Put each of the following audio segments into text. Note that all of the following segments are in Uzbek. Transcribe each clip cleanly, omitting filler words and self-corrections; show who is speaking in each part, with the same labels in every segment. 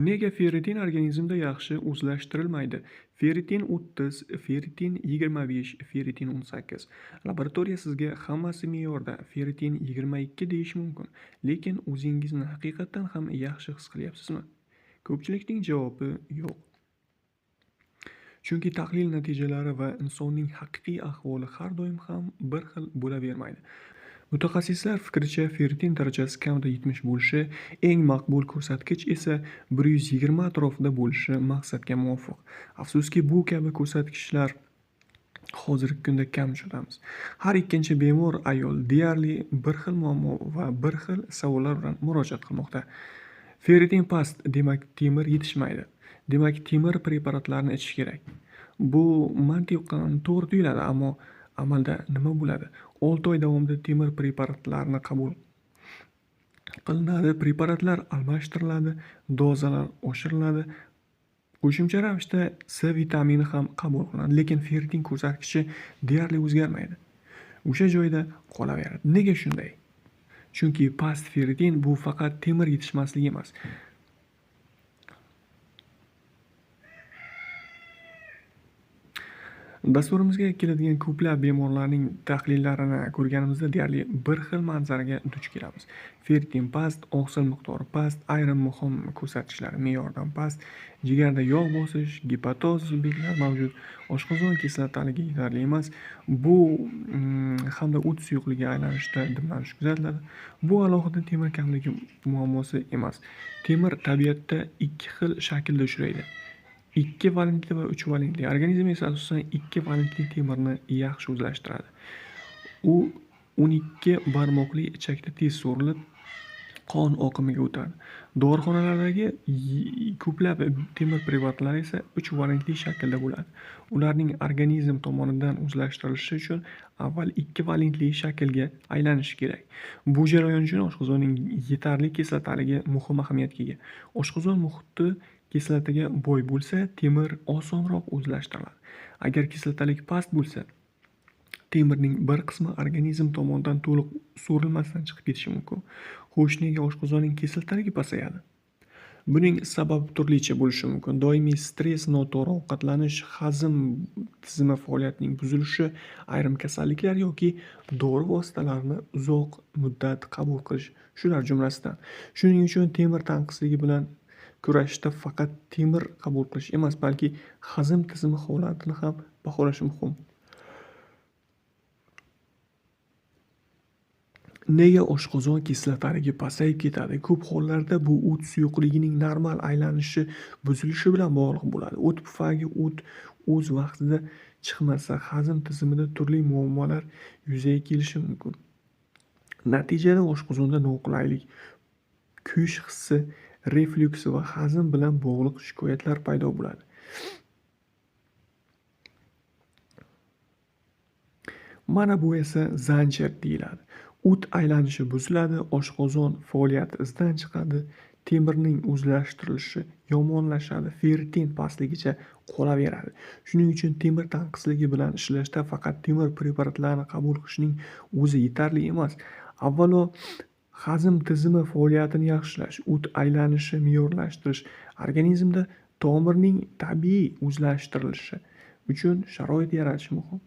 Speaker 1: Nega ferritin organizmda yaxshi o'zlashtirilmaydi? Ferritin 30, ferritin 25, ferritin 18. Laboratoriya sizga hammasi me'yorda, ferritin 22 deyishi mumkin. Lekin o'zingizni haqiqatan ham yaxshi his qilyapsizmi? Ko'pchilikning javobi yo'q. Chunki tahlil natijalari va insonning haqiqiy ahvoli har doim ham bir xil bo'lavermaydi. Mutaxassislar fikricha, ferritin darajasi kamida 70 bo'lishi, eng maqbul ko'rsatkich esa 120 atrofida bo'lishi maqsadga muvofiq. Afsuski, bu kabi ko'rsatkichlar hozirgi kunda kam uchratamiz. Har ikkinchi bemor ayol deyarli bir xil muammo va bir xil savollar bilan murojaat qilmoqda. Ferritin past, demak temir yetishmaydi. Demak temir preparatlarini ichish kerak. Bu mantiqan to'g'ri tuyuladi, ammo amalda nima bo'ladi? 6 oy davomida temir preparatlarini qabul qilinadi, preparatlar almashtiriladi, dozalar oshiriladi. Qo'shimcha ravishda C vitamini ham qabul qilinadi, lekin ferritin ko'rsatkichi deyarli o'zgarmaydi. O'sha joyda qolaveradi. Nega shunday? Chunki past ferritin bu faqat temir yetishmasligi emas. Dasturimizga keladigan ko'plab bemorlarning tahlillarini ko'rganimizda deyarli bir xil manzaraga duch kelamiz. Ferritin past, oqsil miqdori past, ayrim muhim ko'rsatkichlar me'yordan past, jigarda yog' bosish, gepatoz belgilari mavjud, oshqozon kislotaligi yetarli emas, bu hamda o't suyuqligi aylanishda dimlanish kuzatiladi. Bu alohida temir kamligi muammosi emas. Temir tabiatda ikki xil shaklda uchraydi. 2 valentli va 3 valentli. Organizm esa asosan 2 valentli temirni yaxshi o'zlashtiradi. U 12 barmoqli ichakda tez so'rilib, qon oqimiga o'tadi. Dorixonalardagi ko'plab temir preparatlari esa 3 valentli shaklda bo'ladi. Ularning organizm tomonidan o'zlashtirilishi uchun avval 2 valentli shaklga aylanishi kerak. Bu jarayon uchun oshqozonning yetarli kislotaligi muhim ahamiyatga ega. Oshqozon muhiti kislotaga boy bo'lsa, temir osonroq o'zlashtiriladi. Agar kislotalik past bo'lsa, temirning bir qismi organizm tomonidan to'liq so'rilmasdan chiqib ketishi mumkin. Xo'sh, nega oshqozonning kislotaligi pasayadi? Buning sababi turlicha bo'lishi mumkin. Doimiy stress, noto'g'ri ovqatlanish, hazm tizimi faoliyatining buzilishi, ayrim kasalliklar yoki dori vositalarini uzoq muddat qabul qilish shular jumlasidan. Shuning uchun temir tanqisligi bilan kurashishda faqat temir qabul qilish emas, balki hazm tizimi holatini ham baholash muhim. Nega oshqozon kislotaligi pasayib ketadi? Ko'p hollarda bu o't suyuqligining normal aylanishi buzilishi bilan bog'liq bo'ladi. O't pufagi o'z vaqtida chiqmasa, hazm tizimida turli muammolar yuzaga kelishi mumkin. Natijada oshqozonda noqulaylik, kuyish hissi, reflyuks va hazm bilan bog'liq shikoyatlar paydo bo'ladi. Mana bu esa zanjir deyiladi. O't aylanishi buziladi, oshqozon faoliyati izdan chiqadi, temirning o'zlashtirilishi yomonlashadi, ferritin pastligicha qolaveradi. Shuning uchun temir tanqisligi bilan ishlashda faqat temir preparatlarini qabul qilishning o'zi yetarli emas. Avvalo hazm tizimi faoliyatini yaxshilash, o't aylanishi me'yorlashtirish, organizmda tomirning tabiiy o'zlashtirilishi uchun sharoit yaratish muhim.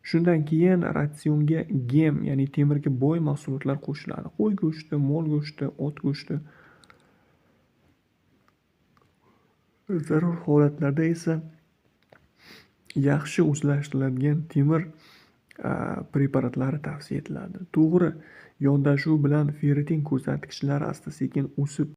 Speaker 1: Shundan keyin ratsionga gem, ya'ni temirga boy mahsulotlar qo'shiladi. Qo'y go'shti, mol go'shti, ot go'shti. Zarur holatlarda esa yaxshi o'zlashtiriladigan temir preparatlari tavsiya etiladi. To'g'ri yondashuv bilan ferritin ko'rsatkichlari asta-sekin o'sib